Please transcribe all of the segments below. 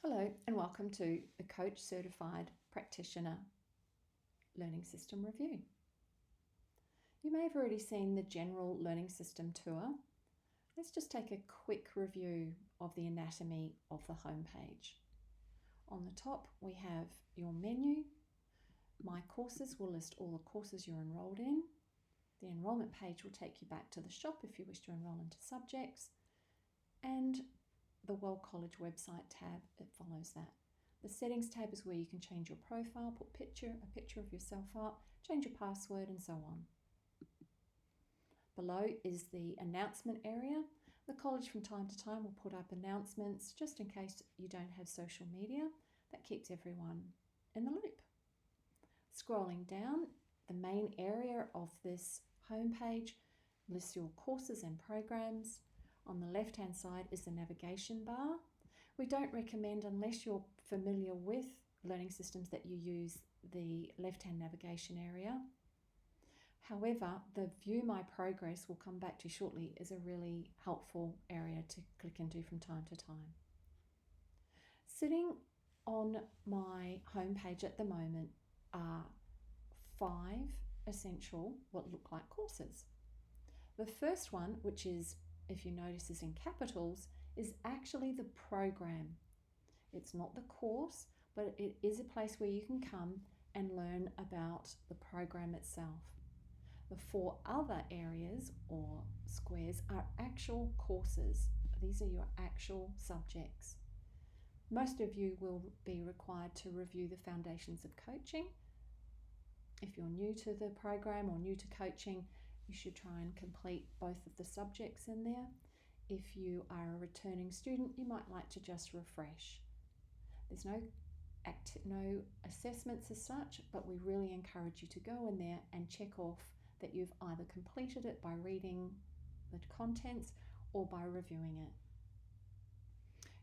Hello and welcome to the Coach Certified Practitioner Learning System Review. You may have already seen the General Learning System tour. Let's just take a quick review of the anatomy of the home page. On the top we have your menu. My Courses will list all the courses you're enrolled in. The enrolment page will take you back to the shop if you wish to enroll into subjects, and the World College website tab, it follows that. The settings tab is where you can change your profile, put a picture of yourself up, change your password and so on. Below is the announcement area. The college from time to time will put up announcements just in case you don't have social media. That keeps everyone in the loop. Scrolling down, the main area of this homepage lists your courses and programs. On the left-hand side is the navigation bar. We don't recommend, unless you're familiar with learning systems, that you use the left-hand navigation area. However, the View My Progress we'll come back to shortly is a really helpful area to click into from time to time. Sitting on my homepage at the moment are 5 essential what look like courses. The first one, which is, if you notice, is in capitals, is actually the program. It's not the course, but it is a place where you can come and learn about the program itself. The 4 other areas or squares are actual courses. These are your actual subjects. Most of you will be required to review the foundations of coaching. If you're new to the program or new to coaching, you should try and complete both of the subjects in there. If you are a returning student, you might like to just refresh. There's no assessments as such, but we really encourage you to go in there and check off that you've either completed it by reading the contents or by reviewing it.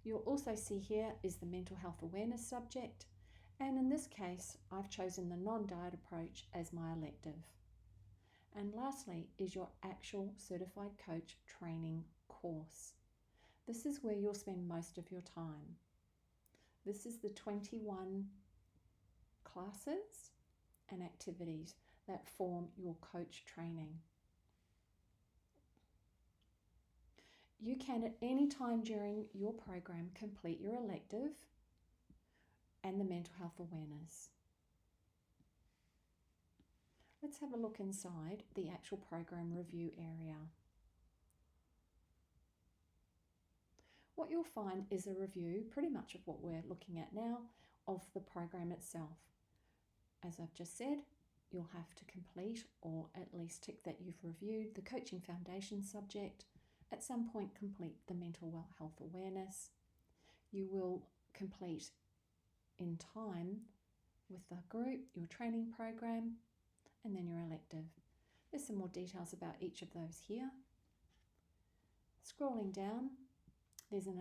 You'll also see here is the mental health awareness subject, and in this case I've chosen the non-diet approach as my elective. And lastly is your actual certified coach training course. This is where you'll spend most of your time. This is the 21 classes and activities that form your coach training. You can at any time during your program complete your elective and the mental health awareness. Let's have a look inside the actual program review area. What you'll find is a review, pretty much of what we're looking at now, of the program itself. As I've just said, you'll have to complete, or at least tick that you've reviewed, the coaching foundation subject. At some point complete the mental health awareness. You will complete in time with the group your training program, and then your elective. There's some more details about each of those here. Scrolling down, there's a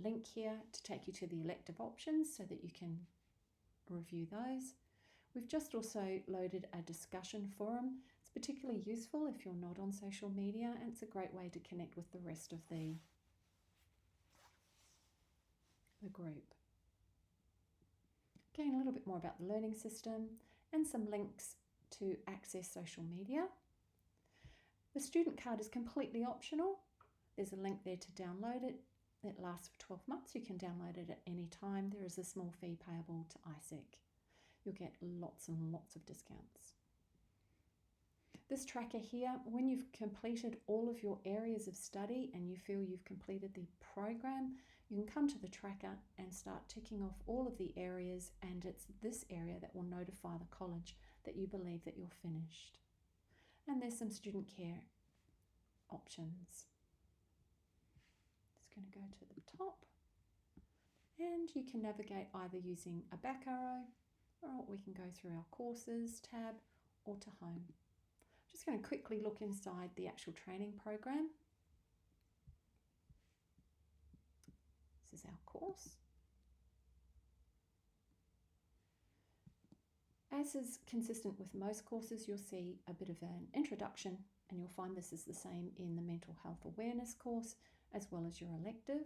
link here to take you to the elective options so that you can review those. We've just also loaded a discussion forum. It's particularly useful if you're not on social media, and it's a great way to connect with the rest of the group. Again, a little bit more about the learning system and some links to access social media. The student card is completely optional. There's a link there to download it. It lasts for 12 months. You can download it at any time. There is a small fee payable to ISEC. You'll get lots and lots of discounts. This tracker here, when you've completed all of your areas of study and you feel you've completed the program, you can come to the tracker and start ticking off all of the areas, and it's this area that will notify the college that you believe that you're finished. And there's some student care options. Just going to go to the top, and you can navigate either using a back arrow, or we can go through our courses tab or to home. Just going to quickly look inside the actual training program. This is our course. As is consistent with most courses, you'll see a bit of an introduction, and you'll find this is the same in the mental health awareness course as well as your elective.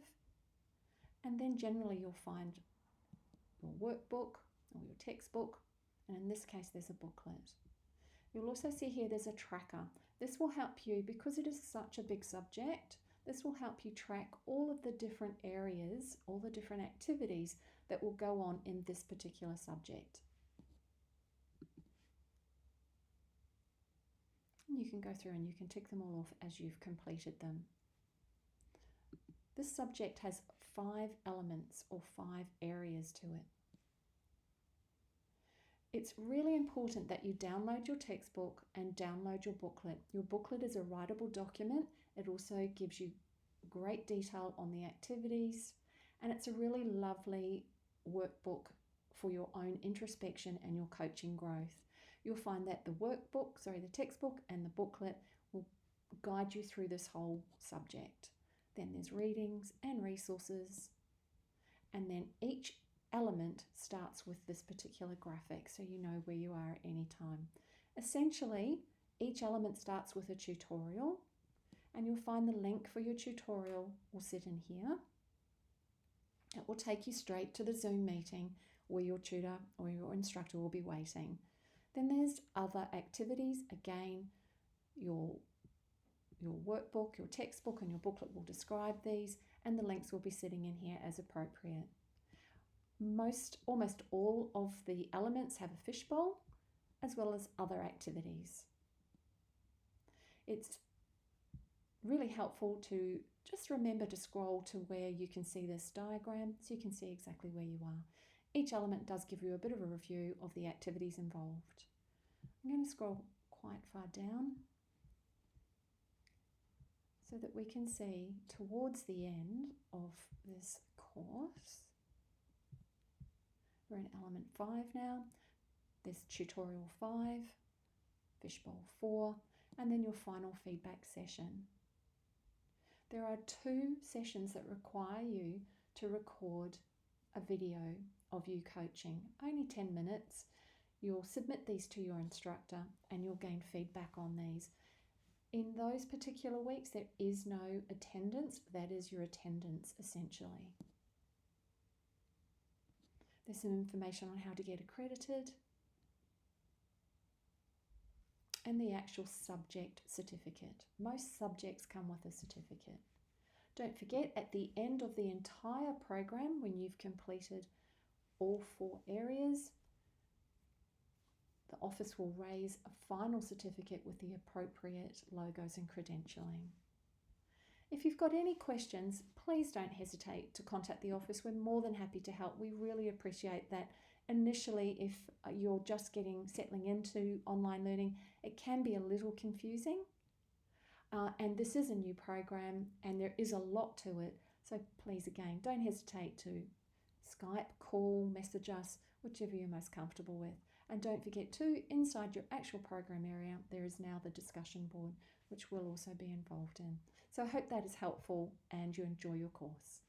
And then generally you'll find your workbook or your textbook, and in this case there's a booklet. You'll also see here there's a tracker. This will help you, because it is such a big subject, this will help you track all of the different areas, all the different activities that will go on in this particular subject. You can go through and you can tick them all off as you've completed them. This subject has 5 elements or 5 areas to it. It's really important that you download your textbook and download your booklet. Your booklet is a writable document. It also gives you great detail on the activities, and it's a really lovely workbook for your own introspection and your coaching growth. You'll find that the textbook and the booklet will guide you through this whole subject. Then there's readings and resources, and then each element starts with this particular graphic so you know where you are at any time. Essentially, each element starts with a tutorial, and you'll find the link for your tutorial will sit in here. It will take you straight to the Zoom meeting where your tutor or your instructor will be waiting. Then there's other activities. Again, your workbook, your textbook and your booklet will describe these, and the links will be sitting in here as appropriate. Almost all of the elements have a fishbowl, as well as other activities. It's really helpful to just remember to scroll to where you can see this diagram so you can see exactly where you are. Each element does give you a bit of a review of the activities involved. I'm going to scroll quite far down so that we can see towards the end of this course. We're in element 5 now. There's tutorial 5, fishbowl 4, and then your final feedback session. There are 2 sessions that require you to record a video of you coaching, only 10 minutes. You'll submit these to your instructor and you'll gain feedback on these. In those particular weeks, there is no attendance. That is your attendance, essentially. There's some information on how to get accredited and the actual subject certificate. Most subjects come with a certificate. Don't forget, at the end of the entire program, when you've completed all 4 areas, the office will raise a final certificate with the appropriate logos and credentialing. If you've got any questions, please don't hesitate to contact the office. We're more than happy to help. We really appreciate that. Initially, if you're just settling into online learning, it can be a little confusing. And this is a new program and there is a lot to it. So please, again, don't hesitate to Skype, call, message us, whichever you're most comfortable with. And don't forget too, inside your actual program area, there is now the discussion board, which we'll also be involved in. So I hope that is helpful and you enjoy your course.